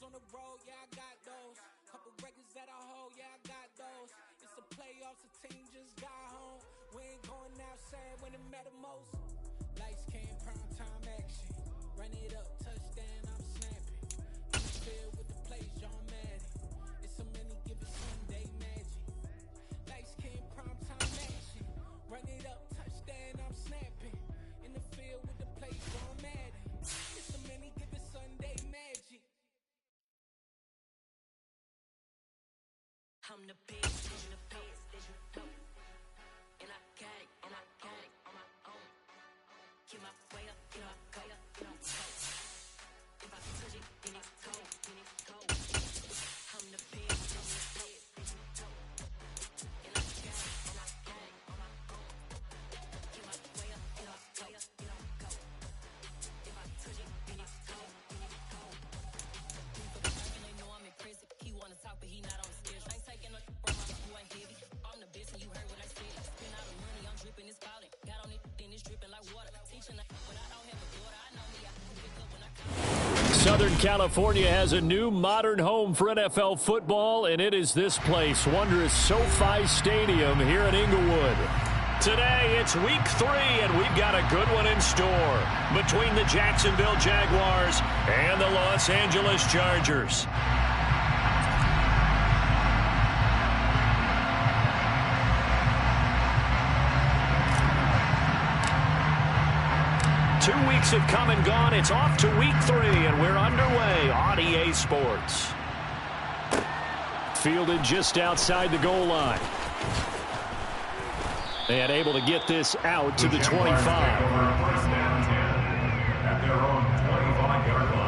on the road, yeah, I got those. Couple records that I hold, yeah, I got those. It's the playoffs, the team just got home. We ain't going outside when it matter most. Lights came, prime time action. Run it up, touchdown, I'm snapping. In the field with the plays, John Madden. It's so many given Sunday magic. Lights came, prime time action. Run it up, touchdown, I'm snapping. In the field with the plays, John Madden. It's so many given Sunday magic. I'm the best, and the best, and I got it on my own. Get my way up, get my way up, get my toe. If I touch it, then it's cold, I'm the best, and the best, and I got it on my own. Get my way up, get my way up, get my go. If I touch it, then it's cold, And they know I'm in prison. He wanna talk, but he not on the schedule. I ain't taking no from my you ain't heavy. I'm the best, and you heard what I said. Spend all the money, I'm dripping, it's falling. Got on it, then it's dripping like water. Teaching when I don't have a daughter, I know me. I can pick up when I come. Southern California has a new modern home for NFL football, and it is this place, wondrous SoFi Stadium here in Inglewood. Today, it's week 3, and we've got a good one in store between the Jacksonville Jaguars and the Los Angeles Chargers. Two weeks have come and gone. It's off to week 3, and we're underway on EA Sports. Fielded just outside the goal line. And able to get this out to the 25. At their own 25-yard line.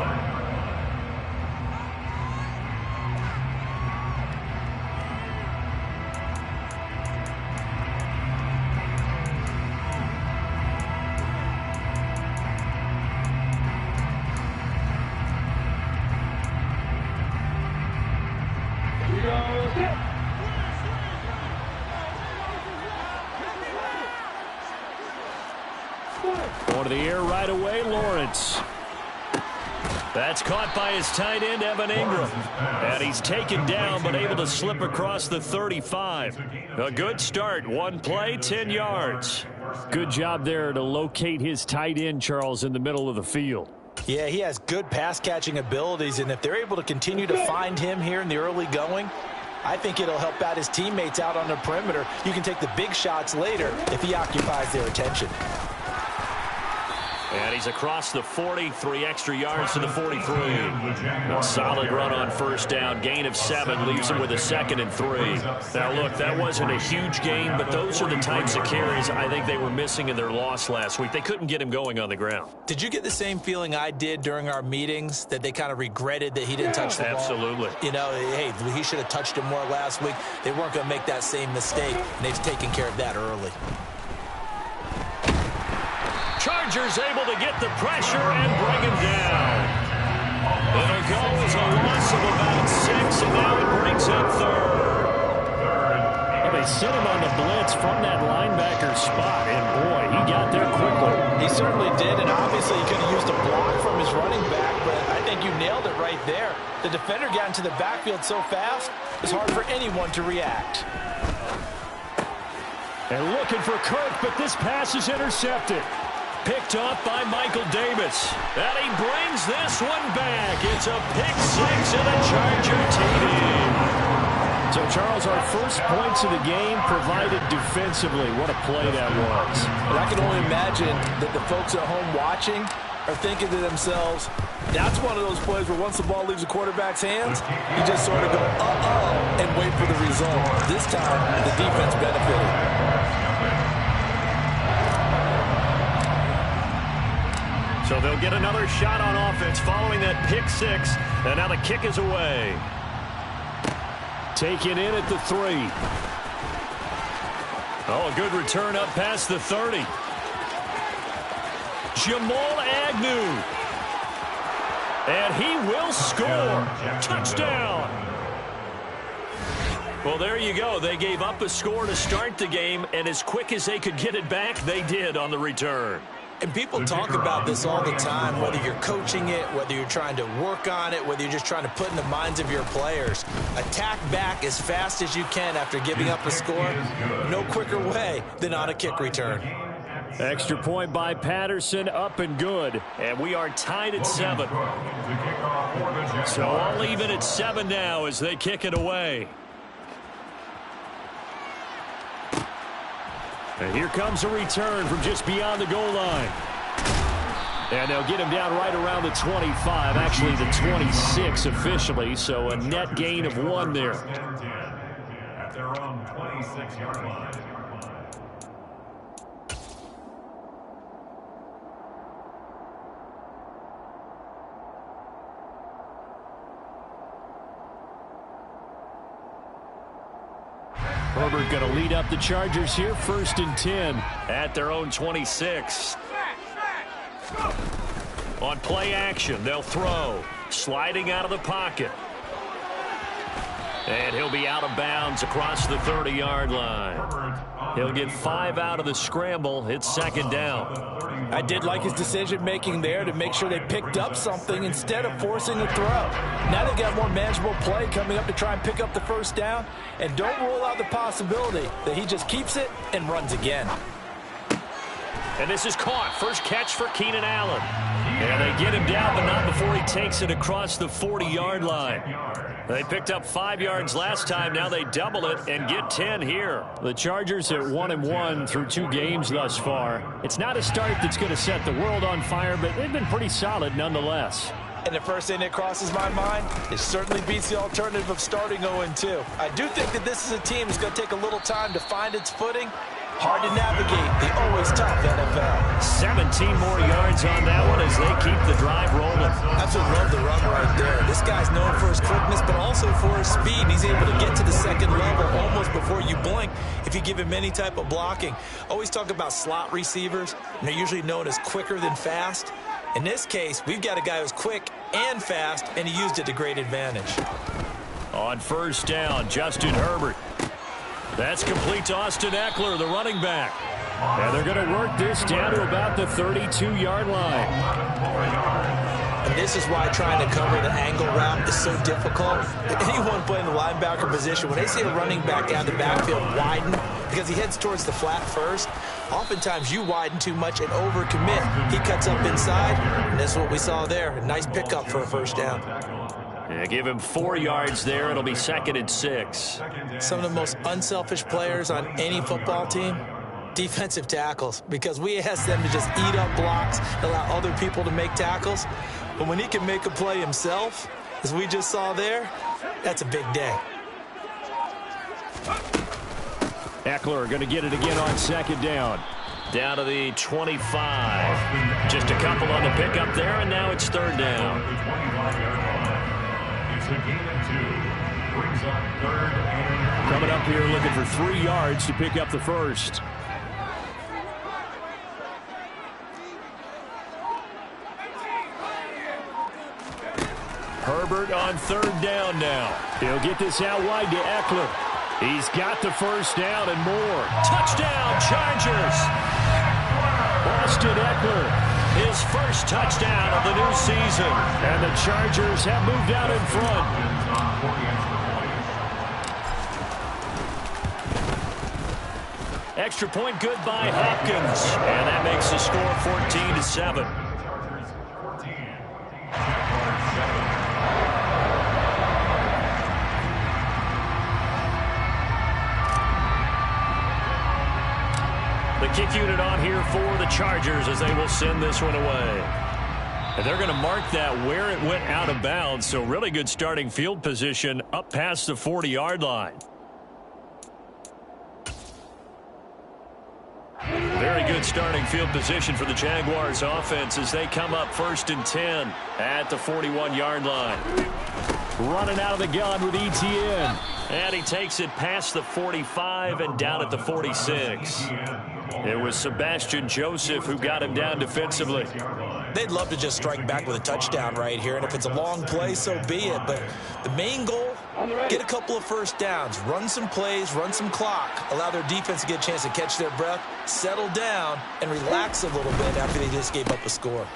Going to the air right away, Lawrence. That's caught by his tight end, Evan Ingram. And he's taken down, but able to slip across the 35. A good start. One play, 10 yards. Good job there to locate his tight end, Charles, in the middle of the field. Yeah, he has good pass-catching abilities, and if they're able to continue to find him here in the early going, I think it'll help out his teammates out on the perimeter. You can take the big shots later if he occupies their attention. And he's across the 40, 3 extra yards to the 43. A solid run on first down. Gain of 7 leaves him with a 2nd and 3. Now, look, that wasn't a huge gain, but those are the types of carries I think they were missing in their loss last week. They couldn't get him going on the ground. Did you get the same feeling I did during our meetings, that they kind of regretted that he didn't touch the ball? Absolutely. You know, hey, he should have touched him more last week. They weren't going to make that same mistake, and they've taken care of that early. Chargers able to get the pressure and bring him down. It'll go as a loss of about 6, and now it brings up 3rd. And they sent him on the blitz from that linebacker spot, and boy, he got there quickly. He certainly did, and obviously he could have used a block from his running back, but I think you nailed it right there. The defender got into the backfield so fast, it's hard for anyone to react. And looking for Kirk, but this pass is intercepted. Picked off by Michael Davis. And he brings this one back. It's a pick 6 and a Charger TD. So, Charles, our first points of the game provided defensively. What a play that was. And I can only imagine that the folks at home watching are thinking to themselves, that's one of those plays where once the ball leaves the quarterback's hands, you just sort of go, uh-oh, and wait for the result. This time, the defense benefited. So they'll get another shot on offense following that pick 6. And now the kick is away. Taken in at the 3. Oh, a good return up past the 30. Jamal Agnew. And he will score. Touchdown. Well, there you go. They gave up a score to start the game, and as quick as they could get it back, they did on the return. And people talk about this all the time, whether you're coaching it, whether you're trying to work on it, whether you're just trying to put in the minds of your players. Attack back as fast as you can after giving up a score. No quicker way than on a kick return. Extra point by Patterson, up and good. And we are tied at 7. So all even at 7 now as they kick it away. And here comes a return from just beyond the goal line. And they'll get him down right around the 25, actually the 26 officially, so a net gain of 1 there. At their own 26-yard line. Herbert going to lead up the Chargers here, 1st and 10 at their own 26. On play action, they'll throw. Sliding out of the pocket. And he'll be out of bounds across the 30-yard line. He'll get 5 out of the scramble. It's 2nd down. I did like his decision-making there to make sure they picked up something instead of forcing a throw. Now they've got more manageable play coming up to try and pick up the 1st down. And don't rule out the possibility that he just keeps it and runs again. And this is caught. First catch for Keenan Allen. And they get him down, but not before he takes it across the 40-yard line. They picked up 5 yards last time. Now they double it and get 10 here. The Chargers at 1-1 through 2 games thus far. It's not a start that's going to set the world on fire, but they've been pretty solid nonetheless. And the first thing that crosses my mind, it certainly beats the alternative of starting 0-2. I do think that this is a team that's going to take a little time to find its footing. Hard to navigate the always tough NFL. 17 more yards on that one as they keep the drive rolling. Absolutely love the run right there. This guy's known for his quickness, but also for his speed. He's able to get to the 2nd level almost before you blink if you give him any type of blocking. Always talk about slot receivers, and they're usually known as quicker than fast. In this case, we've got a guy who's quick and fast, and he used it to great advantage. On 1st down, Justin Herbert. That's complete to Austin Eckler, the running back. And they're going to work this down to about the 32-yard line. And this is why trying to cover the angle route is so difficult. Anyone playing the linebacker position, when they see a running back down the backfield widen, because he heads towards the flat first, oftentimes you widen too much and overcommit. He cuts up inside, and that's what we saw there. A nice pickup for a 1st down. Yeah, give him 4 yards there. It'll be 2nd and 6. Some of the most unselfish players on any football team, defensive tackles, because we ask them to just eat up blocks, allow other people to make tackles. But when he can make a play himself, as we just saw there, that's a big day. Eckler going to get it again on 2nd down. Down to the 25. Just a couple on the pickup there, and now it's 3rd down. Coming up here looking for 3 yards to pick up the 1st. Herbert on 3rd down now. He'll get this out wide to Eckler. He's got the 1st down and more. Touchdown, Chargers! Austin Eckler, his 1st touchdown of the new season. And the Chargers have moved out in front. Extra point good by Hopkins. And that makes the score 14-7. The kick unit on here for the Chargers as they will send this one away. And they're going to mark that where it went out of bounds. So really good starting field position up past the 40-yard line. Very good starting field position for the Jaguars offense as they come up 1st and 10 at the 41-yard line. Running out of the gun with Etienne. And he takes it past the 45 and down at the 46. It was Sebastian Joseph who got him down defensively. They'd love to just strike back with a touchdown right here, and if it's a long play, so be it. But the main goal, get a couple of first downs, run some plays, run some clock, allow their defense to get a chance to catch their breath, settle down, and relax a little bit after they just gave up a score.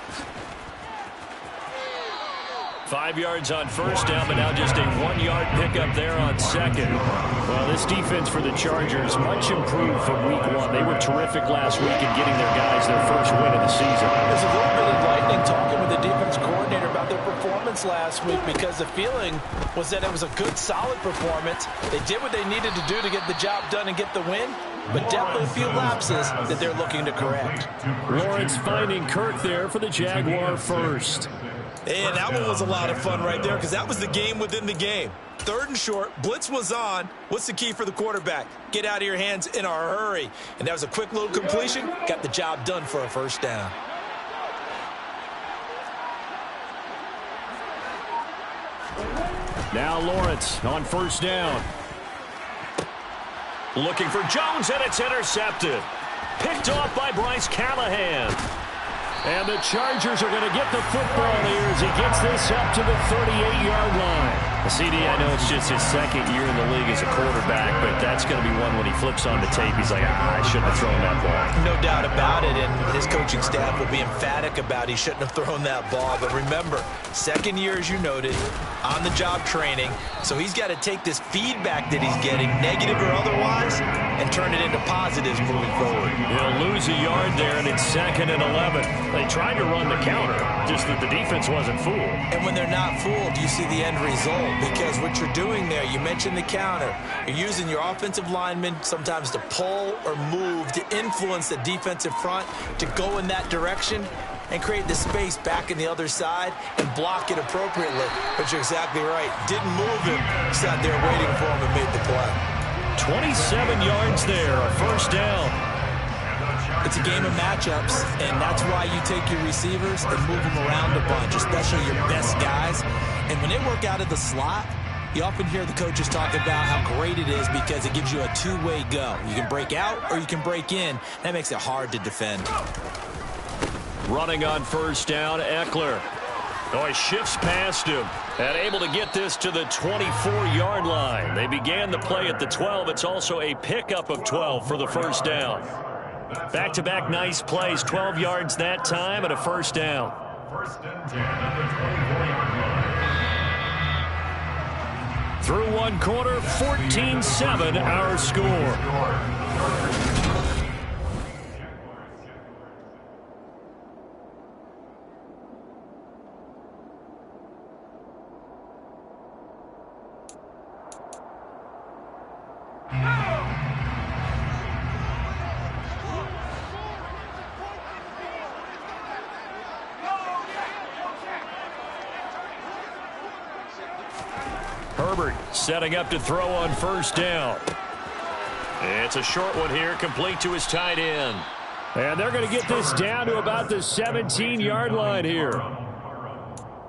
5 yards on first down, but now just a 1-yard pickup there on second. Well, this defense for the Chargers, much improved from week 1. They were terrific last week in getting their guys their first win of the season. There's a little bit of lightning talking with the defense coordinator about their performance last week, because the feeling was that it was a good, solid performance. They did what they needed to do to get the job done and get the win, but definitely a few lapses that they're looking to correct. Lawrence finding Kirk there for the Jaguar first. And that one was a lot of fun right there, because that was the game within the game. 3rd and short, blitz was on. What's the key for the quarterback? Get out of your hands in a hurry. And that was a quick little completion. Got the job done for a first down. Now Lawrence on first down. Looking for Jones, and it's intercepted. Picked off by Bryce Callahan. And the Chargers are going to get the football here as he gets this up to the 38-yard line. CD, I know it's just his 2nd year in the league as a quarterback, but that's going to be one when he flips on the tape. He's like, I shouldn't have thrown that ball. No doubt about it, and his coaching staff will be emphatic about he shouldn't have thrown that ball. But remember, 2nd year, as you noted, on-the-job training, so he's got to take this feedback that he's getting, negative or otherwise, and turn it into positives moving forward. He'll lose a yard there, and it's 2nd and 11. They tried to run the counter, just that the defense wasn't fooled. And when they're not fooled, you see the end result, because what you're doing there, you mentioned the counter. You're using your offensive linemen sometimes to pull or move to influence the defensive front to go in that direction and create the space back in the other side and block it appropriately. But you're exactly right. Didn't move him. Sat there waiting for him and made the play. 27 yards there, a first down. It's a game of matchups, and that's why you take your receivers and move them around a bunch, especially your best guys. And when they work out of the slot, you often hear the coaches talk about how great it is because it gives you a two-way go. You can break out or you can break in. That makes it hard to defend. Running on first down, Eckler. Oh, he shifts past him and able to get this to the 24-yard line. They began the play at the 12. It's also a pickup of 12 for the first down. Back-to-back nice plays, 12 yards that time and a first down. 1st and 10 at the 24-yard line. Through one quarter, 14-7 our score. Herbert setting up to throw on first down. It's a short one here, complete to his tight end. And they're going to get this down to about the 17-yard line here.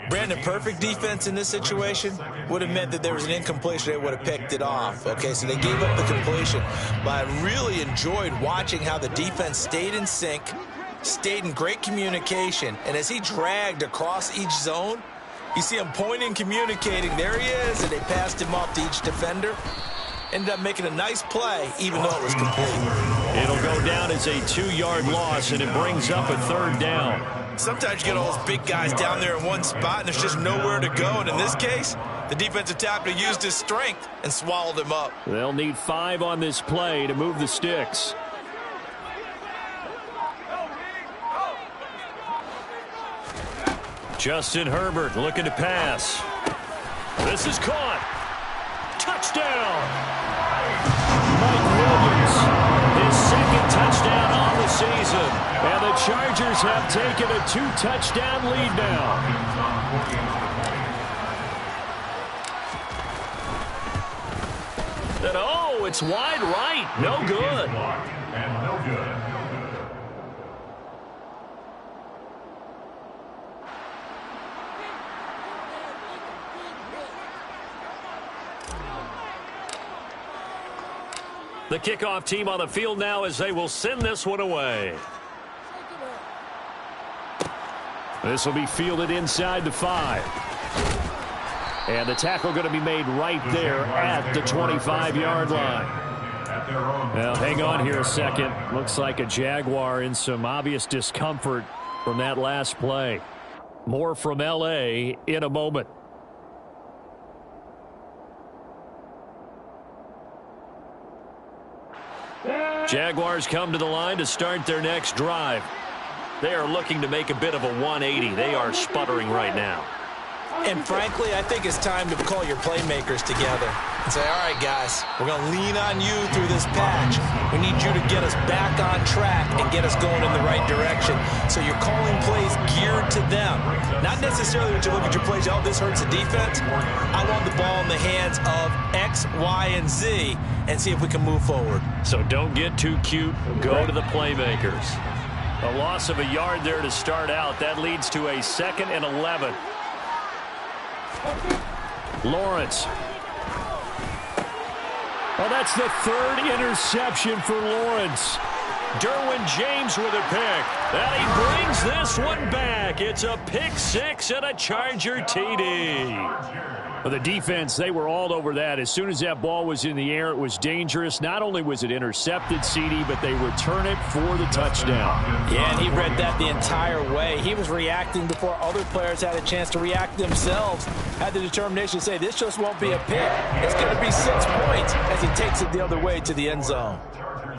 Brandon, perfect defense in this situation would have meant that there was an incompletion. They would have picked it off. Okay, so they gave up the completion. But I really enjoyed watching how the defense stayed in sync, stayed in great communication. And as he dragged across each zone, you see him pointing, communicating. There he is, and they passed him off to each defender. Ended up making a nice play, even though it was complete. It'll go down as a 2-yard loss, and it brings up a third down. Sometimes you get all those big guys down there in one spot, and there's just nowhere to go. And in this case, the defensive tackle used his strength and swallowed him up. They'll need 5 on this play to move the sticks. Justin Herbert looking to pass. This is caught. Touchdown! Mike Williams, his 2nd touchdown on the season. And the Chargers have taken a 2-touchdown lead now. And oh, it's wide right. No good. And no good. The kickoff team on the field now as they will send this one away. This will be fielded inside the 5. And the tackle going to be made right there at the 25-yard line. Well, hang on here a second. Looks like a Jaguar in some obvious discomfort from that last play. More from L.A. in a moment. Jaguars come to the line to start their next drive. They are looking to make a bit of a 180. They are sputtering right now. And frankly, I think it's time to call your playmakers together and say, all right, guys, we're going to lean on you through this patch. We need you to get us back on track and get us going in the right direction. So you're calling plays geared to them. Not necessarily when you look at your plays, oh, this hurts the defense. I want the ball in the hands of X, Y, and Z and see if we can move forward. So don't get too cute. Go to the playmakers. A loss of a yard there to start out. That leads to a 2nd and 11. Lawrence. Oh, that's the 3rd interception for Lawrence. Derwin James with a pick. And he brings this one back. It's a pick 6 and a Charger TD. Well, the defense, they were all over that. As soon as that ball was in the air, it was dangerous. Not only was it intercepted, CD, but they return it for the touchdown. Yeah, and he read that the entire way. He was reacting before other players had a chance to react themselves. Had the determination to say, this just won't be a pick. It's going to be 6 points as he takes it the other way to the end zone.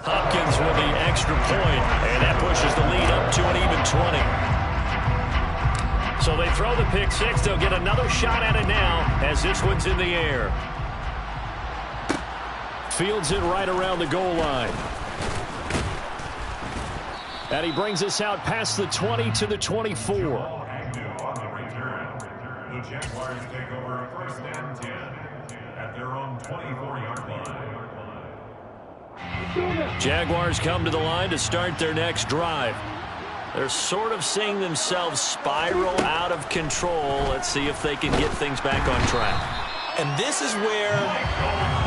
Hopkins with the extra point, and that pushes the lead up to an even 20. So they throw the pick 6. They'll get another shot at it now as this one's in the air. Fields it right around the goal line. And he brings us out past the 20 to the 24. The Jaguars take over 1st and 10 at their own 24-yard line. Jaguars come to the line to start their next drive. They're sort of seeing themselves spiral out of control. Let's see if they can get things back on track. And this is where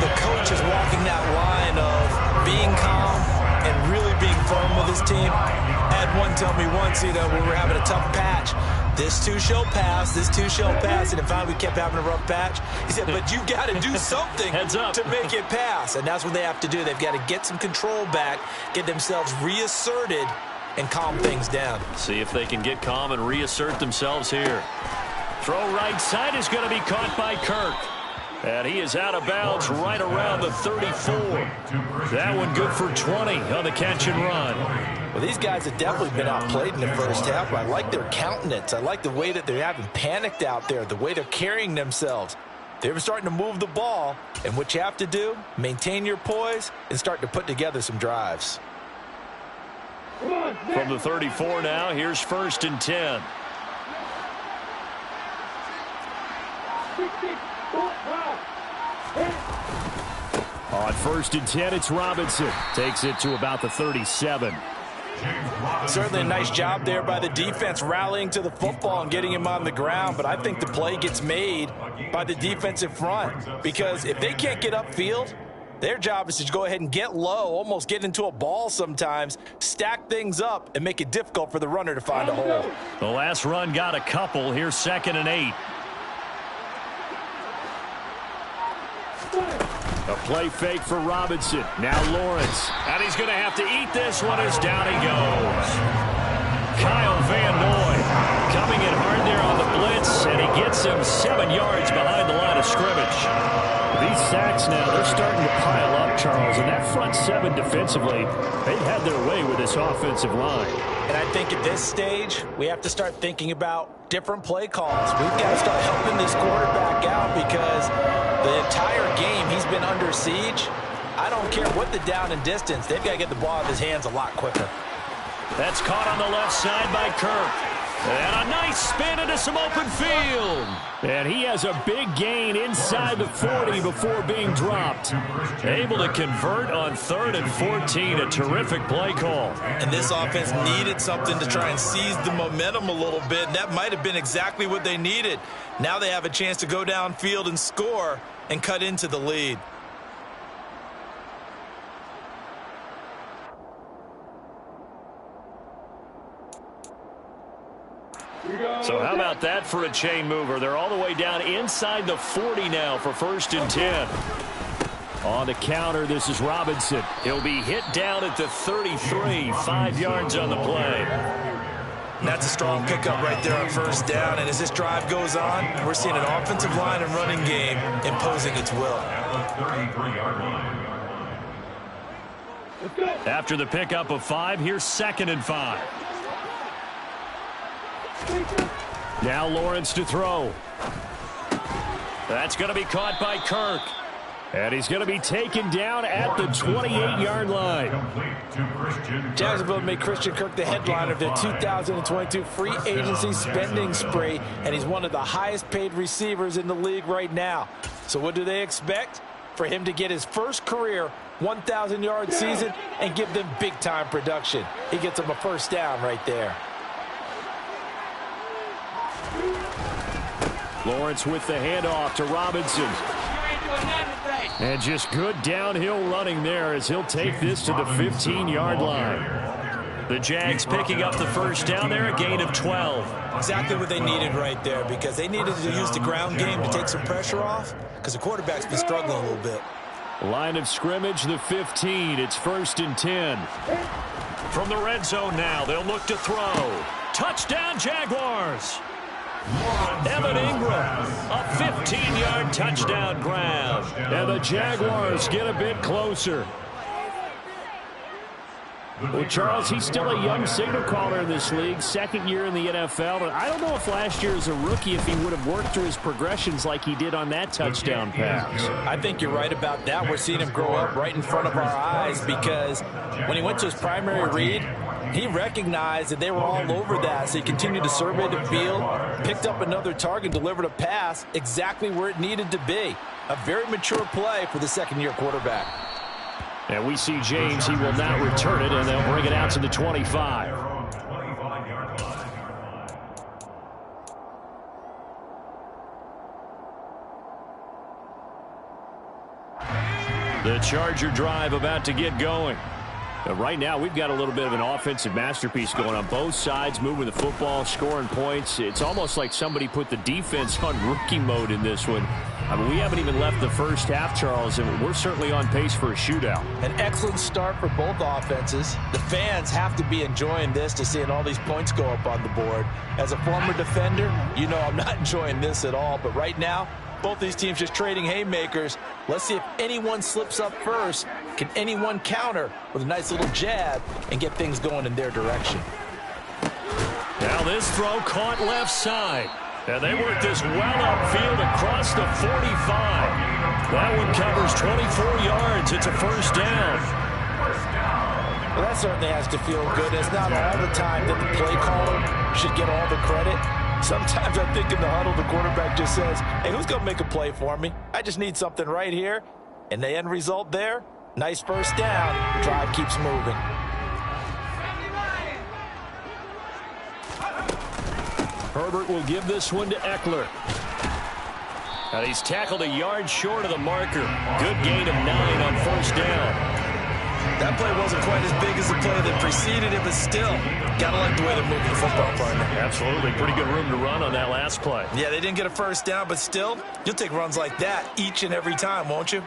the coach is walking that line of being calm and really being firm with his team. I had one tell me once, when we were having a tough patch, this too shall pass, this too shall pass, and finally we kept having a rough patch. He said, but you've got to do something to make it pass, and that's what they have to do. They've got to get some control back, get themselves reasserted, and calm things down. See if they can get calm and reassert themselves here. Throw right side is going to be caught by Kirk. And he is out of bounds right around the 34. That one good for 20 on the catch and run. Well, these guys have definitely been outplayed in the first half, but I like their countenance. I like the way that they're having panicked out there, the way they're carrying themselves. They're starting to move the ball, and what you have to do, maintain your poise and start to put together some drives. From the 34 now, here's 1st and 10. On 1st and 10, it's Robinson. Takes it to about the 37. Certainly a nice job there by the defense rallying to the football and getting him on the ground, but I think the play gets made by the defensive front because if they can't get upfield, their job is to go ahead and get low, almost get into a ball sometimes, stack things up, and make it difficult for the runner to find a hole. The last run got a couple. Here's 2nd and 8. A play fake for Robinson. Now Lawrence. And he's going to have to eat this one as down he goes. Kyle Van Noy coming in hard there on the blitz, and he gets him 7 yards behind the line of scrimmage. These sacks now, they're starting to pile up, Charles. And that front 7 defensively, they've had their way with this offensive line. And I think at this stage, we have to start thinking about different play calls. We've got to start helping this quarterback out because the entire game he's been under siege. I don't care what the down and distance. They've got to get the ball out of his hands a lot quicker. That's caught on the left side by Kirk. And a nice spin into some open field. And he has a big gain inside the 40 before being dropped. Able to convert on 3rd and 14. A terrific play call. And this offense needed something to try and seize the momentum a little bit. And that might have been exactly what they needed. Now they have a chance to go downfield and score and cut into the lead. So how about that for a chain mover? They're all the way down inside the 40 now for 1st and 10. On the counter, this is Robinson. He'll be hit down at the 33, 5 yards on the play. And that's a strong pickup right there on 1st down. And as this drive goes on, we're seeing an offensive line and running game imposing its will. After the pickup of 5, here's 2nd and 5. Now Lawrence to throw. That's going to be caught by Kirk. And he's going to be taken down at the 28-yard line. Jacksonville made Christian Kirk the headliner of their 2022 free agency spending spree, and he's one of the highest-paid receivers in the league right now. So what do they expect? For him to get his first career 1,000-yard season and give them big-time production. He gets them a 1st down right there. Lawrence with the handoff to Robinson. And just good downhill running there as he'll take this to the 15-yard line. The Jags picking up the 1st down there, a gain of 12. Exactly what they needed right there, because they needed to use the ground game to take some pressure off, because the quarterback's been struggling a little bit. Line of scrimmage, the 15. It's 1st and 10. From the red zone now, they'll look to throw. Touchdown, Jaguars! Evan Ingram, a 15-yard touchdown grab. And the Jaguars get a bit closer. Well, Charles, he's still a young signal caller in this league, 2nd year in the NFL. And I don't know if last year as a rookie, if he would have worked through his progressions like he did on that touchdown pass. I think you're right about that. We're seeing him grow up right in front of our eyes, because when he went to his primary read, he recognized that they were all over that, so he continued to survey the field, picked up another target, delivered a pass exactly where it needed to be. A very mature play for the 2nd-year quarterback. And we see James, he will not return it, and they'll bring it out to the 25. The Charger drive about to get going. Right now, we've got a little bit of an offensive masterpiece going on both sides, moving the football, scoring points. It's almost like somebody put the defense on rookie mode in this one. I mean, we haven't even left the 1st half, Charles, and we're certainly on pace for a shootout. An excellent start for both offenses. The fans have to be enjoying this, to seeing all these points go up on the board. As a former defender, you know I'm not enjoying this at all, but right now, both these teams just trading haymakers. Let's see if anyone slips up first. Can anyone counter with a nice little jab and get things going in their direction? Now this throw caught left side. And they work this well upfield across the 45. That one covers 24 yards. It's a 1st down. Well, that certainly has to feel good. It's not all the time that the play caller should get all the credit. Sometimes I think in the huddle, the quarterback just says, hey, who's going to make a play for me? I just need something right here. And the end result there, nice 1st down. The drive keeps moving. Herbert will give this one to Eckler. And he's tackled a yard short of the marker. Good gain of 9 on 1st down. That play wasn't quite as big as the play that preceded it, but still, gotta like the way they're moving the football, partner. Absolutely. Pretty good room to run on that last play. Yeah, they didn't get a 1st down, but still, you'll take runs like that each and every time, won't you?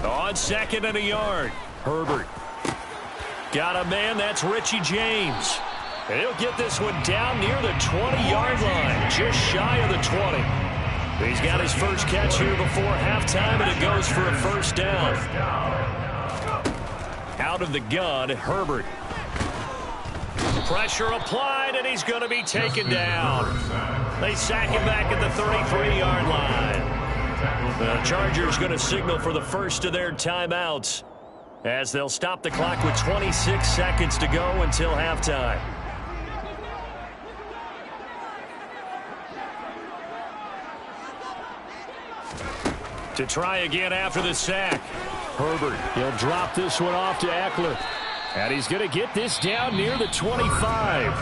On 2nd and a yard, Herbert. Got a man, that's Richie James. And he'll get this one down near the 20-yard line, just shy of the 20. He's got his first catch here before halftime, and it goes for a 1st down. Out of the gun, Herbert. Pressure applied, and he's going to be taken down. They sack him back at the 33-yard line. The Chargers going to signal for the first of their timeouts as they'll stop the clock with 26 seconds to go until halftime. To try again after the sack. Herbert, he'll drop this one off to Eckler. And he's going to get this down near the 25.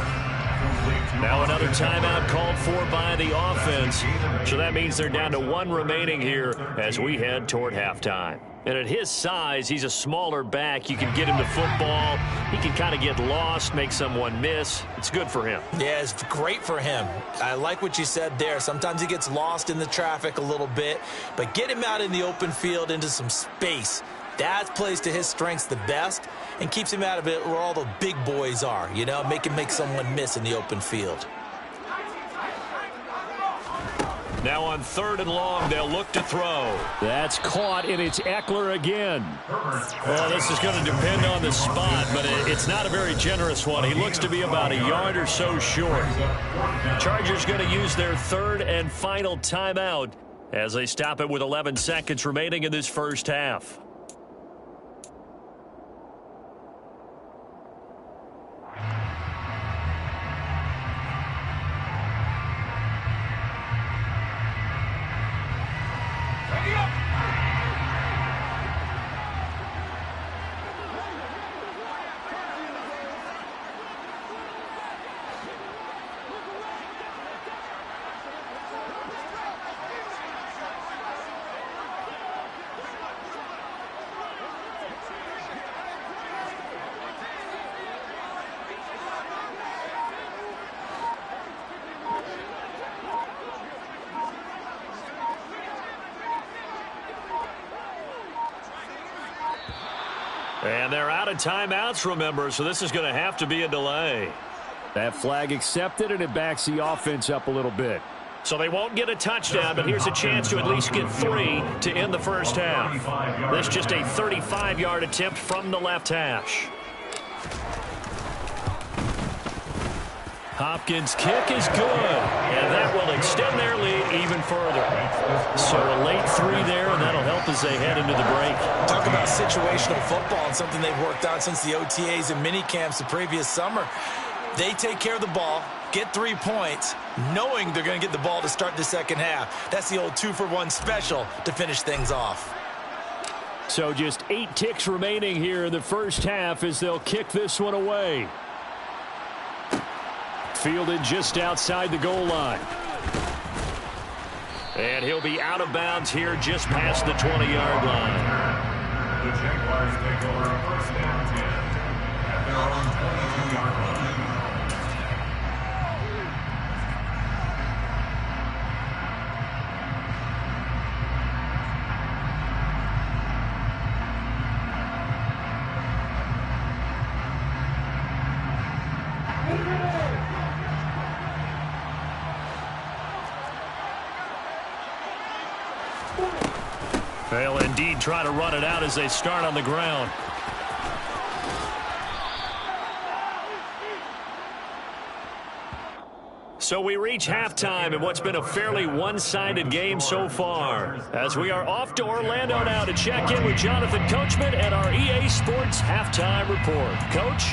Now another timeout called for by the offense. So that means they're down to 1 remaining here as we head toward halftime. And at his size, he's a smaller back. You can get him to football. He can kind of get lost, make someone miss. It's good for him. Yeah, it's great for him. I like what you said there. Sometimes he gets lost in the traffic a little bit, but get him out in the open field into some space. That plays to his strengths the best and keeps him out of it where all the big boys are, you know, make him make someone miss in the open field. Now on 3rd and long, they'll look to throw. That's caught, and it's Eckler again. Well, this is going to depend on the spot, but it's not a very generous one. He looks to be about a yard or so short. Chargers going to use their 3rd and final timeout as they stop it with 11 seconds remaining in this first half. And they're out of timeouts, remember, so this is going to have to be a delay. That flag accepted, and it backs the offense up a little bit. So they won't get a touchdown, but here's a chance to at least get 3 to end the first half. This just a 35-yard attempt from the left hash. Hopkins' kick is good, and that will extend their lead even further. So a late 3 there, and that'll help as they head into the break. Talk about situational football and something they've worked on since the OTAs and mini camps the previous summer. They take care of the ball, get 3 points, knowing they're going to get the ball to start the second half. That's the old 2-for-1 special to finish things off. So just 8 ticks remaining here in the first half as they'll kick this one away. Fielded just outside the goal line. And he'll be out of bounds here just past the 20-yard line. The Jaguars take over a 1st and 10 at their own 22-yard line. They'll indeed try to run it out as they start on the ground. So we reach halftime in what's been a fairly one-sided game so far, as we are off to Orlando now to check in with Jonathan Coachman at our EA Sports Halftime Report. Coach?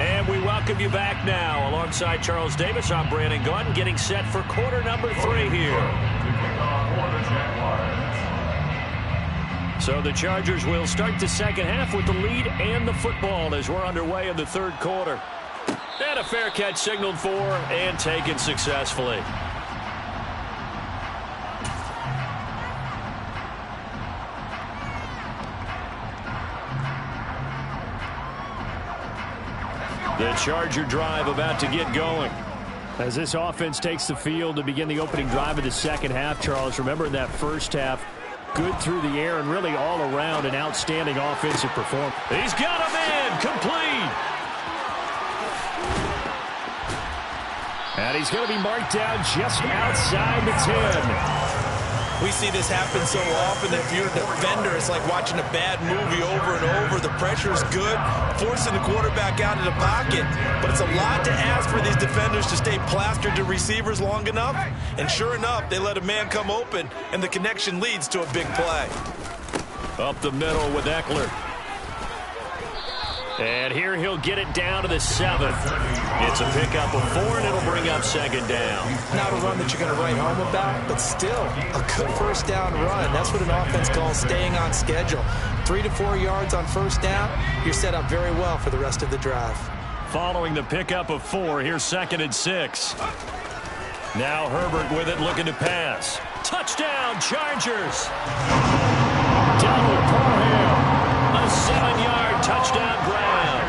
And we welcome you back now. Alongside Charles Davis, I'm Brandon Gaudin, getting set for quarter number 3 here. So the Chargers will start the second half with the lead and the football as we're underway in the 3rd quarter. And a fair catch signaled for and taken successfully. The Charger drive about to get going. As this offense takes the field to begin the opening drive of the second half, Charles, remember in that first half, good through the air and really all around an outstanding offensive performance. He's got him in, complete. And he's going to be marked down just outside the 10. We see this happen so often that if you're a defender, it's like watching a bad movie over and over. The pressure's good, forcing the quarterback out of the pocket. But it's a lot to ask for these defenders to stay plastered to receivers long enough. And sure enough, they let a man come open, and the connection leads to a big play. Up the middle with Eckler. And here he'll get it down to the 7. It's a pickup of 4, and it'll bring up 2nd down. Not a run that you're going to write home about, but still a good first down run. That's what an offense calls staying on schedule. 3 to 4 yards on first down, you're set up very well for the rest of the drive. following the pickup of 4. Here's 2nd and 6. Now Herbert with it, looking to pass. Touchdown, Chargers! Donald Parham, a 7-yard touchdown grab.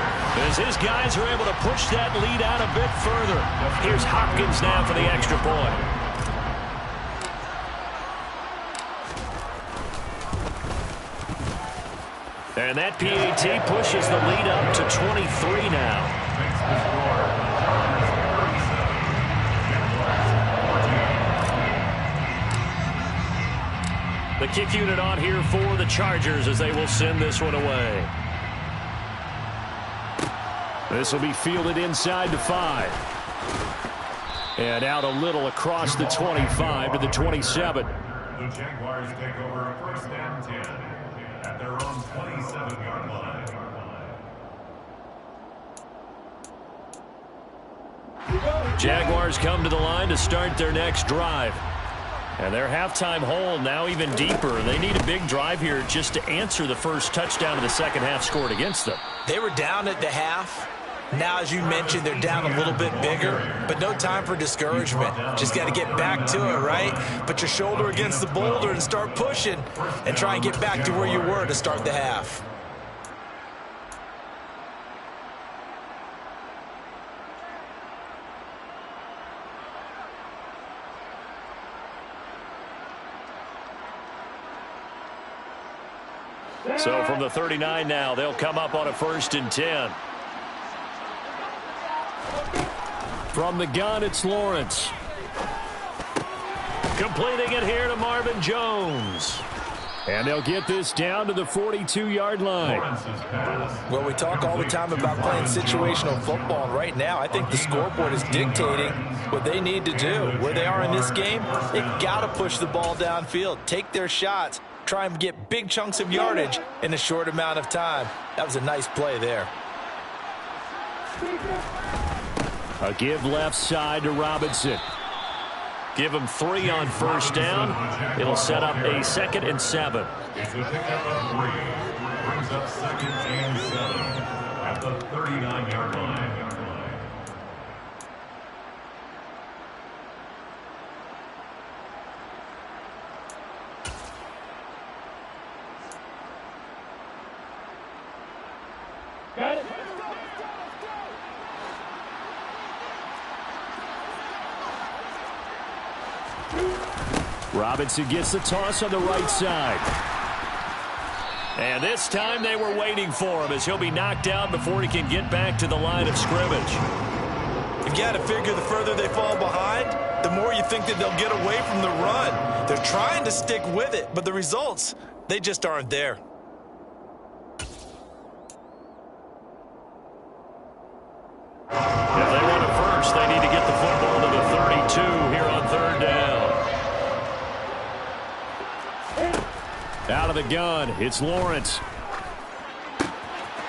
As his guys are able to push that lead out a bit further. Here's Hopkins now for the extra point. And that PAT pushes the lead up to 23 now. The kick unit on here for the Chargers as they will send this one away. This will be fielded inside the 5. And out a little across the 25 to the 27. The Jaguars take over 1st and 10 at their own 27-yard line. Jaguars come to the line to start their next drive. And their halftime hole now even deeper. They need a big drive here just to answer the first touchdown of the second half scored against them. They were down at the half. Now, as you mentioned, they're down a little bit bigger, but no time for discouragement. Just got to get back to it, right? Put your shoulder against the boulder and start pushing and try and get back to where you were to start the half. So from the 39 now, they'll come up on a 1st and 10. From the gun, it's Lawrence. Completing it here to Marvin Jones. And they'll get this down to the 42-yard line. Well, we talk all the time about playing situational football, and right now I think the scoreboard is dictating what they need to do. Where they are in this game, they've got to push the ball downfield, take their shots, try and get big chunks of yardage in a short amount of time. That was a nice play there. A give left side to Robinson. Give him 3 on 1st down. It'll set up a 2nd and 7. It's a pickup of 3. Brings up 2nd and 7 at the 39-yard line. Got it. Robinson gets the toss on the right side. And this time they were waiting for him as he'll be knocked down before he can get back to the line of scrimmage. You've got to figure the further they fall behind, the more you think that they'll get away from the run. They're trying to stick with it, but the results, they just aren't there. If they want it first, they need to get the football to the 32 here on 3rd down. Out of the gun, it's Lawrence.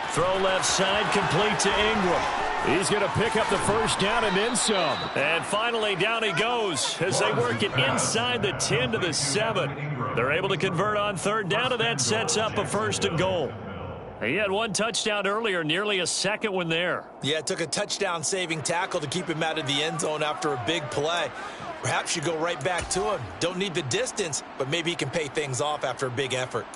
Throw left side, complete to Ingram. He's going to pick up the 1st down and then some. And finally, down he goes as they work it inside the 10 to the 7. They're able to convert on 3rd down, and that sets up a 1st and goal. He had 1 touchdown earlier, nearly a 2nd one there. Yeah, it took a touchdown-saving tackle to keep him out of the end zone after a big play. Perhaps you go right back to him. Don't need the distance, but maybe he can pay things off after a big effort.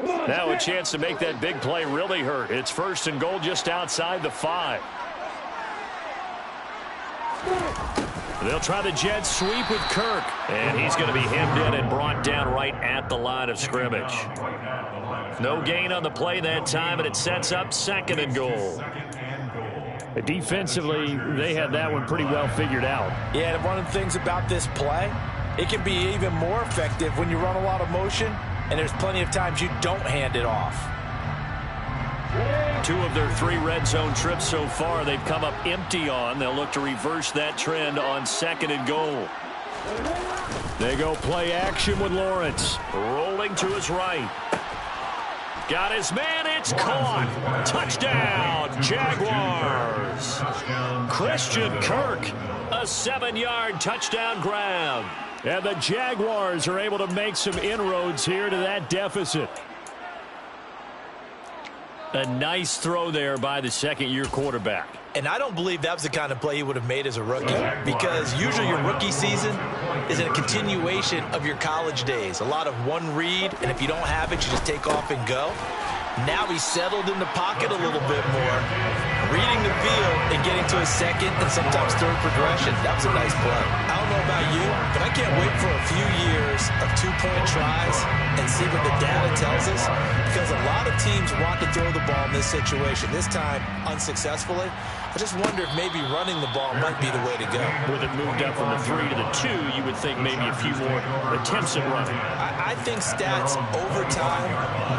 Now a chance to make that big play really hurt. It's 1st and goal just outside the 5. They'll try the jet sweep with Kirk. And he's going to be hemmed in and brought down right at the line of scrimmage. No gain on the play that time, and it sets up 2nd and goal. Defensively, they had that one pretty well figured out. Yeah, and one of the things about this play, it can be even more effective when you run a lot of motion, and there's plenty of times you don't hand it off. 2 of their 3 red zone trips so far, they've come up empty on. They'll look to reverse that trend on 2nd and goal. They go play action with Lawrence. Rolling to his right. Got his man, it's caught. Touchdown, Jaguars. Christian Kirk, a 7-yard touchdown grab. And the Jaguars are able to make some inroads here to that deficit. A nice throw there by the second-year quarterback. And I don't believe that was the kind of play he would have made as a rookie, because usually your rookie season is a continuation of your college days. A lot of one read, and if you don't have it, you just take off and go. Now he's settled in the pocket a little bit more, reading the field and getting to his second and sometimes third progression. That was a nice play. I don't know about you, but I can't wait for a few years of two-point tries and see what the data tells us, because a lot of teams want to throw the ball in this situation, this time unsuccessfully. I just wonder if maybe running the ball might be the way to go. With it moved up from the 3 to the 2, you would think maybe a few more attempts at running. I think stats over time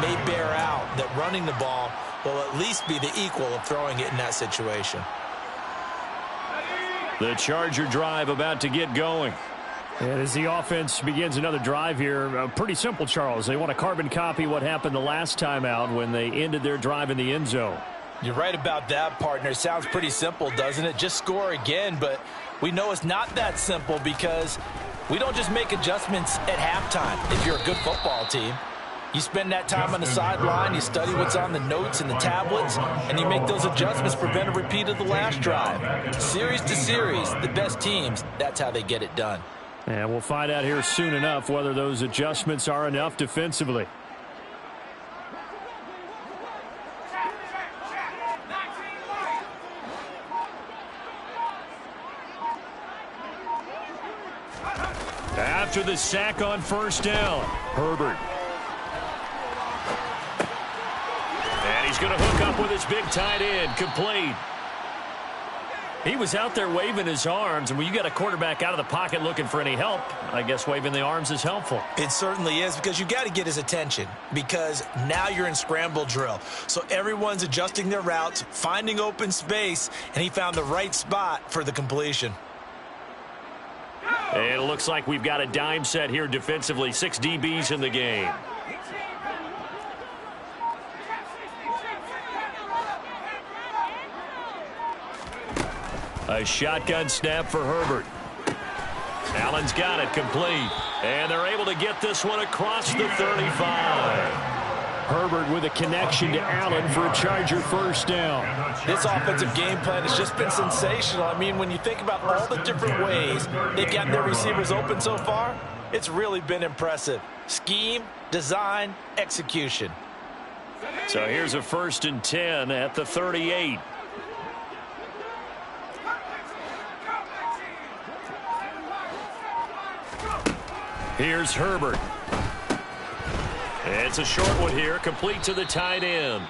may bear out that running the ball will at least be the equal of throwing it in that situation. The Charger drive about to get going. And as the offense begins another drive here, pretty simple, Charles. They want to carbon copy what happened the last time out when they ended their drive in the end zone. You're right about that, partner. Sounds pretty simple, doesn't it? Just score again, but we know it's not that simple, because we don't just make adjustments at halftime if you're a good football team. You spend that time on the sideline, you study what's on the notes and the tablets, and you make those adjustments to prevent a repeat of the last drive. Series to series, the best teams, that's how they get it done. And we'll find out here soon enough whether those adjustments are enough defensively. After the sack on first down, Herbert. And he's going to hook up with his big tight end, complete. He was out there waving his arms, and when you got a quarterback out of the pocket looking for any help, I guess waving the arms is helpful. It certainly is, because you got to get his attention, because now you're in scramble drill. So everyone's adjusting their routes, finding open space, and he found the right spot for the completion. It looks like we've got a dime set here defensively. 6 DBs in the game. A shotgun snap for Herbert. Allen's got it, complete. And they're able to get this one across the 35. Herbert with a connection to Allen for a Charger first down. This offensive game plan has just been sensational. I mean, when you think about all the different ways they've gotten their receivers open so far, it's really been impressive. Scheme, design, execution. So here's a 1st and 10 at the 38. Here's Herbert. It's a short one here, complete to the tight end.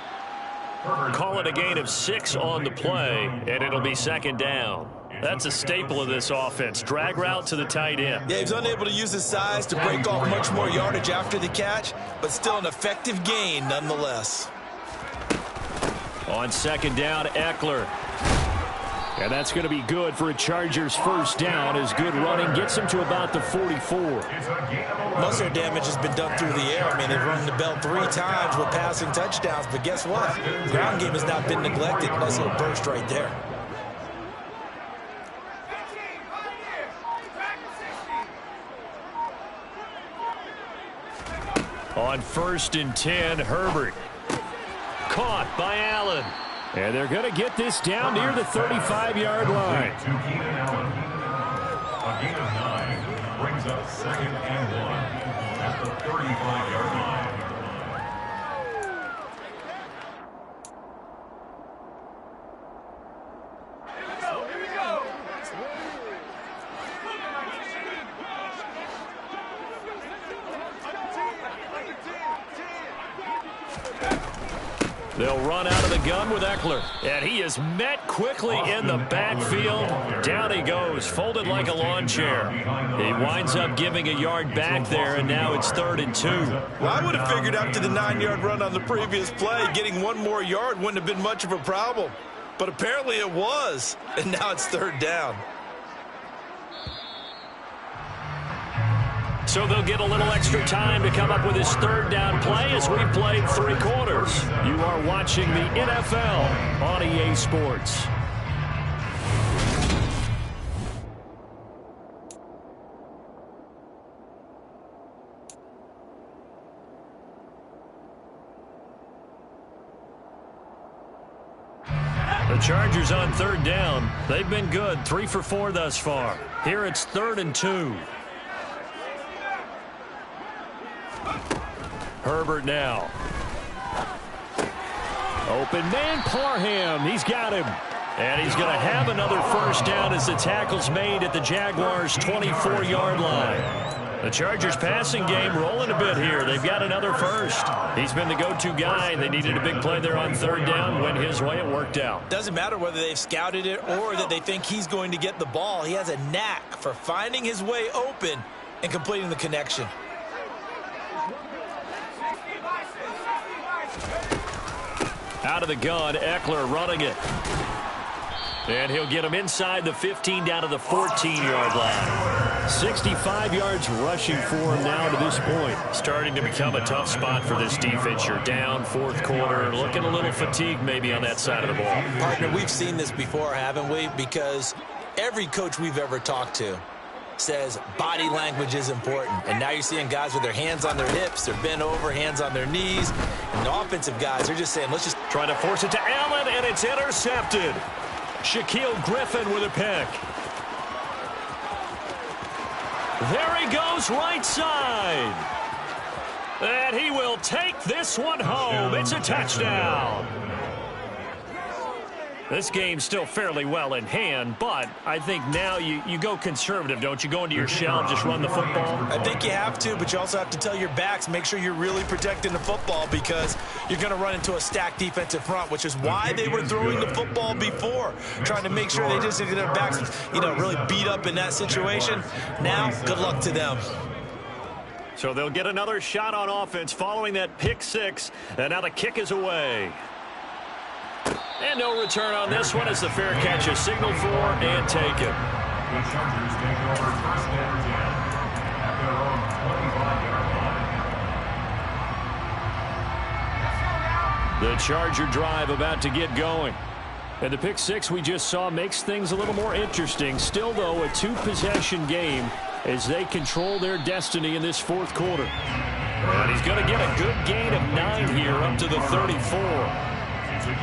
Call it a gain of 6 on the play, and it'll be 2nd down. That's a staple of this offense. Drag route to the tight end. Yeah, he was unable to use his size to break off much more yardage after the catch, but still an effective gain nonetheless. On 2nd down, Eckler. And that's going to be good for a Chargers first down, as good running gets him to about the 44. Most of their damage has been done through the air. I mean, they've rung the bell 3 times with passing touchdowns, but guess what? Ground game has not been neglected. Nice little burst right there. On 1st and 10, Herbert. Caught by Allen. And they're going to get this down near the 35-yard line. To Keenan Allen. A gain of 9 brings up 2nd and 1 at the 35-yard line. They'll run out of the gun with Eckler. And he is met quickly in the backfield. Down he goes, folded like a lawn chair. He winds up giving a yard back there, and now it's 3rd and 2. Well, I would have figured after the 9-yard run on the previous play, getting 1 more yard wouldn't have been much of a problem. But apparently it was, and now it's 3rd down. So they'll get a little extra time to come up with his 3rd down play as we've played 3 quarters. You are watching the NFL on EA Sports. Chargers on third down. They've been good, 3 for 4 thus far. Here it's 3rd and 2. Herbert now. Open man, Parham. He's got him. And he's going to have another first down as the tackle's made at the Jaguars' 24-yard line. The Chargers passing game rolling a bit here. They've got another first. He's been the go-to guy. They needed a big play there on third down. Went his way. It worked out. Doesn't matter whether they've scouted it or that they think he's going to get the ball. He has a knack for finding his way open and completing the connection. Out of the gun, Eckler running it. And he'll get him inside the 15 down to the 14-yard line. 65 yards rushing for him now to this point. Starting to become a tough spot for this defense. You're down, fourth quarter, looking a little fatigued maybe on that side of the ball. Partner, we've seen this before, haven't we? Because every coach we've ever talked to says body language is important. And now you're seeing guys with their hands on their hips, they're bent over, hands on their knees. And the offensive guys are just saying, let's just try to force it to Allen, and it's intercepted. Shaquille Griffin with a pick. There he goes, right side. And he will take this one home. It's a touchdown. This game's still fairly well in hand, but I think now you go conservative, don't you? Go into your shell and just run the football? I think you have to, but you also have to tell your backs, make sure you're really protecting the football because you're going to run into a stacked defensive front, which is why they were throwing the football before, trying to make sure they just get their backs, really beat up in that situation. Now, good luck to them. So they'll get another shot on offense following that pick six, and now the kick is away. And no return on this one as the fair catch is signaled for and taken. The Chargers take over first and 10 at their own 25-yard line. The Charger drive about to get going. And the pick six we just saw makes things a little more interesting. Still, though, a two-possession game as they control their destiny in this fourth quarter. And he's going to get a good gain of 9 here up to the 34.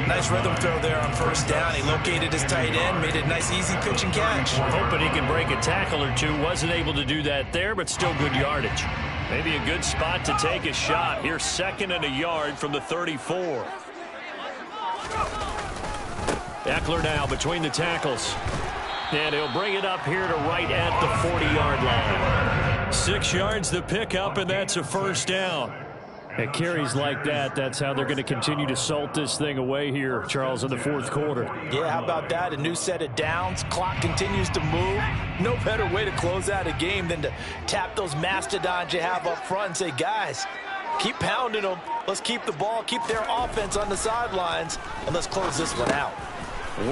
Nice rhythm throw there on first down. He located his tight end, made a nice easy pitch and catch. Hoping he can break a tackle or two. Wasn't able to do that there, but still good yardage. Maybe a good spot to take a shot. Here's 2nd and a yard from the 34. Eckler now between the tackles. And he'll bring it up here to right at the 40-yard line. 6 yards the pickup, and that's a first down. At carries like that, that's how they're going to continue to salt this thing away here, Charles, in the fourth quarter. Yeah, how about that? A new set of downs. Clock continues to move. No better way to close out a game than to tap those mastodons you have up front and say, guys, keep pounding them. Let's keep the ball, keep their offense on the sidelines, and let's close this one out.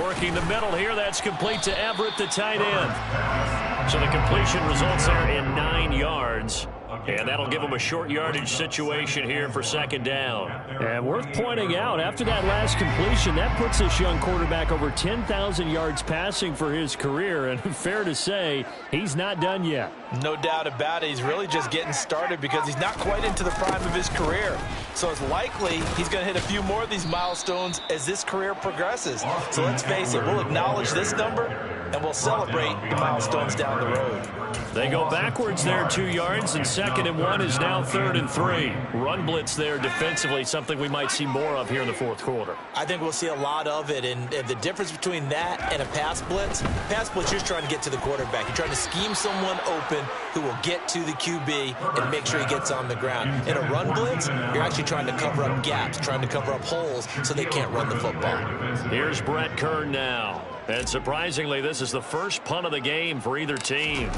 Working the middle here, that's complete to Everett, the tight end. So the completion results there in 9 yards. And that'll give them a short yardage situation here for 2nd down. And worth pointing out, after that last completion, that puts this young quarterback over 10,000 yards passing for his career. And fair to say, he's not done yet. No doubt about it. He's really just getting started because he's not quite into the prime of his career. So it's likely he's going to hit a few more of these milestones as this career progresses. So let's face it, we'll acknowledge this number and we'll celebrate the milestones down the road. They go backwards there 2 yards, and 2nd and 1 is now 3rd and 3. Run blitz there defensively, something we might see more of here in the fourth quarter. I think we'll see a lot of it, and the difference between that and a pass blitz, you're trying to get to the quarterback. You're trying to scheme someone open who will get to the QB and make sure he gets on the ground. In a run blitz, you're actually trying to cover up gaps, trying to cover up holes so they can't run the football. Here's Brett Kern now. And surprisingly, this is the first punt of the game for either team.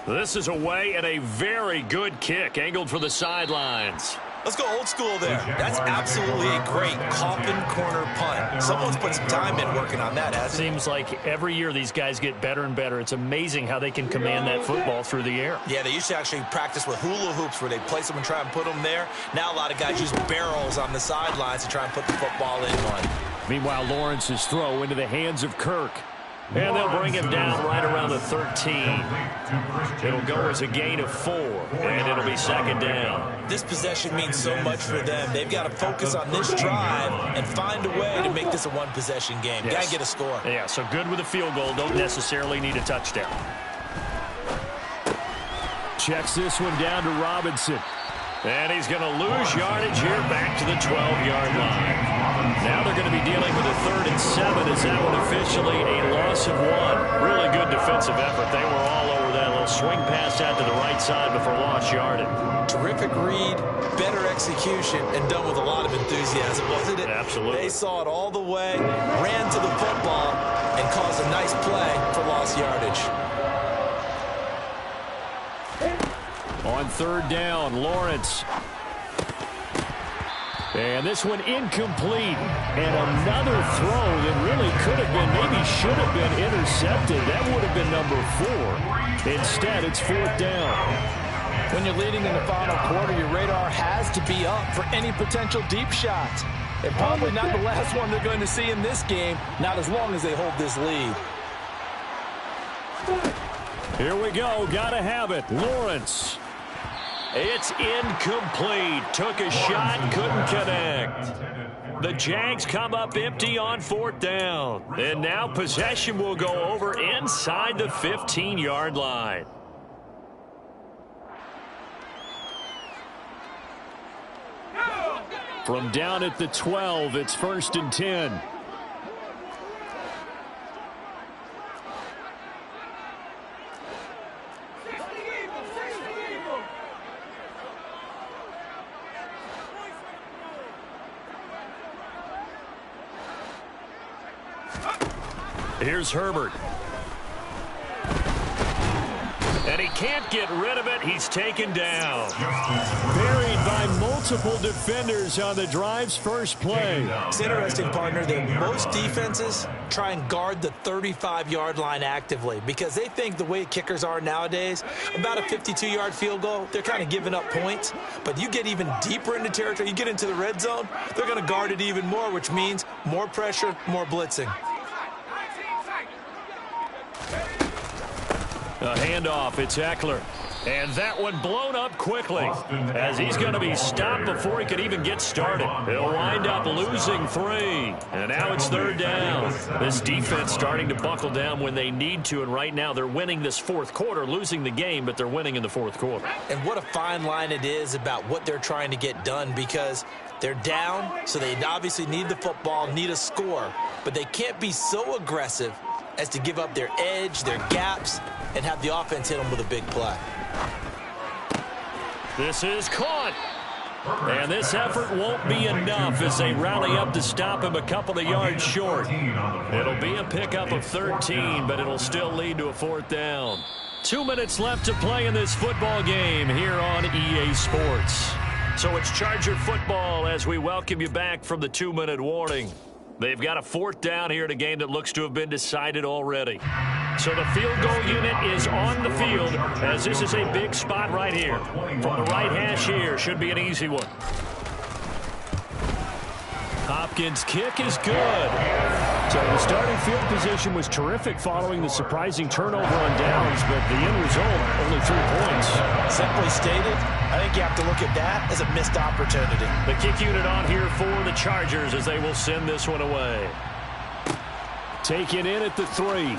This is away and a very good kick, angled for the sidelines. Let's go old school there. That's absolutely a great coffin corner punt. Someone's put some time in working on that, hasn't it? Seems like every year these guys get better and better. It's amazing how they can command that football through the air. Yeah, they used to actually practice with hula hoops where they place them and try and put them there. Now a lot of guys use barrels on the sidelines to try and put the football in one. Meanwhile, Lawrence's throw into the hands of Kirk. And they'll bring him down right around the 13. It'll go as a gain of 4, and it'll be second down. This possession means so much for them. They've got to focus on this drive and find a way to make this a one-possession game. Yes. Got to get a score. Yeah, so good with a field goal. Don't necessarily need a touchdown. Checks this one down to Robinson. And he's going to lose yardage here back to the 12-yard line. Now they're going to be dealing with a 3rd and 7 as that one officially a loss of 1. Really good defensive effort. They were all over that little swing pass out to the right side before lost yardage. Terrific read, better execution, and done with a lot of enthusiasm, wasn't it? Absolutely. They saw it all the way, ran to the football, and caused a nice play for lost yardage. On 3rd down, Lawrence. And this one incomplete. And another throw that really could have been, maybe should have been intercepted. That would have been number 4. Instead, it's 4th down. When you're leading in the final quarter, your radar has to be up for any potential deep shots. And probably not the last one they're going to see in this game, not as long as they hold this lead. Here we go. Gotta have it. Lawrence. It's incomplete. Took a shot, couldn't connect. The Jags come up empty on 4th down. And now possession will go over inside the 15-yard line. From down at the 12, it's 1st and 10. Here's Herbert. And he can't get rid of it. He's taken down. Buried by multiple defenders on the drive's first play. It's interesting, partner, that most defenses try and guard the 35-yard line actively because they think the way kickers are nowadays, about a 52-yard field goal, they're kind of giving up points. But you get even deeper into territory, you get into the red zone, they're going to guard it even more, which means more pressure, more blitzing. A handoff, it's Eckler. And that one blown up quickly as he's going to be stopped before he could even get started. He'll wind up losing 3. And now it's 3rd down. This defense starting to buckle down when they need to, and right now they're winning this 4th quarter, losing the game, but they're winning in the 4th quarter. And what a fine line it is about what they're trying to get done because they're down, so they obviously need the football, need a score, but they can't be so aggressive as to give up their edge, their gaps, and have the offense hit them with a big play. This is caught. And this effort won't be enough as they rally up to stop him a couple of yards short. It'll be a pickup of 13, but it'll still lead to a 4th down. 2 minutes left to play in this football game here on EA Sports. So it's Charger football as we welcome you back from the 2-minute warning. They've got a 4th down here in a game that looks to have been decided already. So the field goal unit is on the field as this is a big spot right here. From the right hash here, should be an easy one. Hopkins' kick is good. So the starting field position was terrific following the surprising turnover on downs, but the end result, only 3 points. Simply stated, I think you have to look at that as a missed opportunity. The kick unit on here for the Chargers as they will send this one away. Taken in at the 3.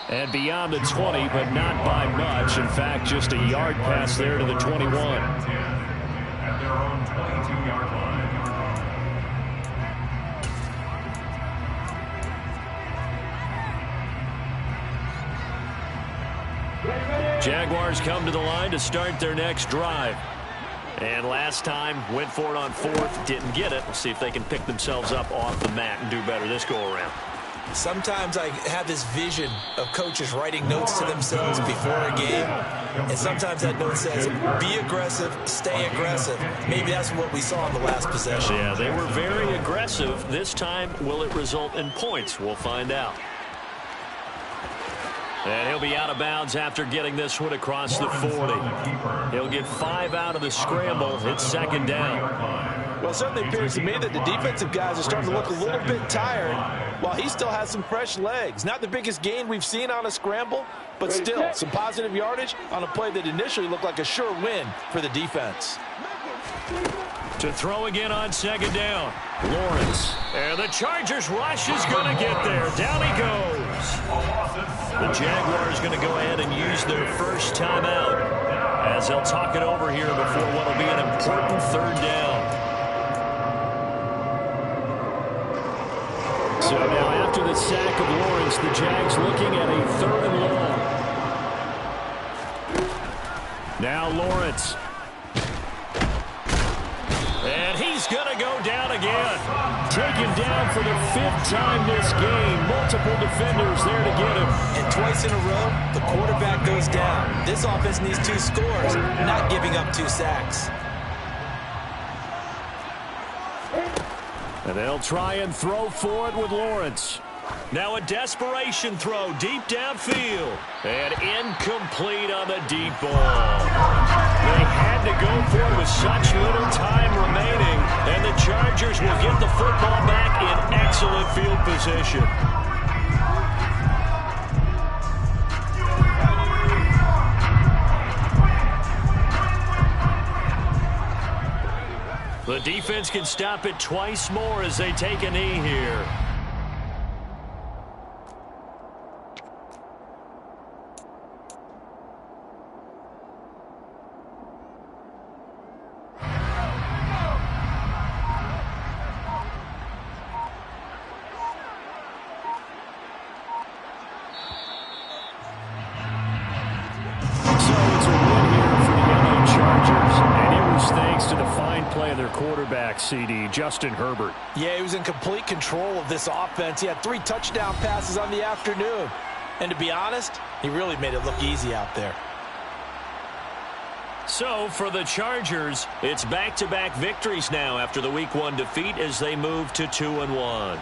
And beyond the 20, but not by much. In fact, just a yard pass there to the 21. At their own 22-yard line. Jaguars come to the line to start their next drive. And last time, went for it on 4th, didn't get it. We'll see if they can pick themselves up off the mat and do better this go-around. Sometimes I have this vision of coaches writing notes to themselves before a game, and sometimes that note says, be aggressive, stay aggressive. Maybe that's what we saw in the last possession. Yeah, they were very aggressive. This time, will it result in points? We'll find out. And he'll be out of bounds after getting this one across the 40. He'll get 5 out of the scramble. It's 2nd down. Well, it certainly appears to me that the defensive guys are starting to look a little bit tired. Well, he still has some fresh legs. Not the biggest gain we've seen on a scramble, but still some positive yardage on a play that initially looked like a sure win for the defense. To throw again on second down. Lawrence. And the Chargers rush is going to get there. Down he goes. The Jaguars going to go ahead and use their first timeout as they'll talk it over here before what will be an important third down. So now after the sack of Lawrence, the Jags looking at a 3rd and long. Now Lawrence. And he's going to go down again. Taken down for the 5th time this game. Multiple defenders there to get him. And twice in a row, the quarterback goes down. This offense needs 2 scores, not giving up 2 sacks. And they'll try and throw for it with Lawrence. Now a desperation throw deep downfield. And incomplete on the deep ball. They had to go for it with such little time remaining. And the Chargers will get the football back in excellent field position. The defense can stop it twice more as they take a knee here. CD, Justin Herbert. Yeah, he was in complete control of this offense. He had 3 touchdown passes on the afternoon. And to be honest, he really made it look easy out there. So for the Chargers, it's back-to-back victories now after the Week 1 defeat as they move to 2-1.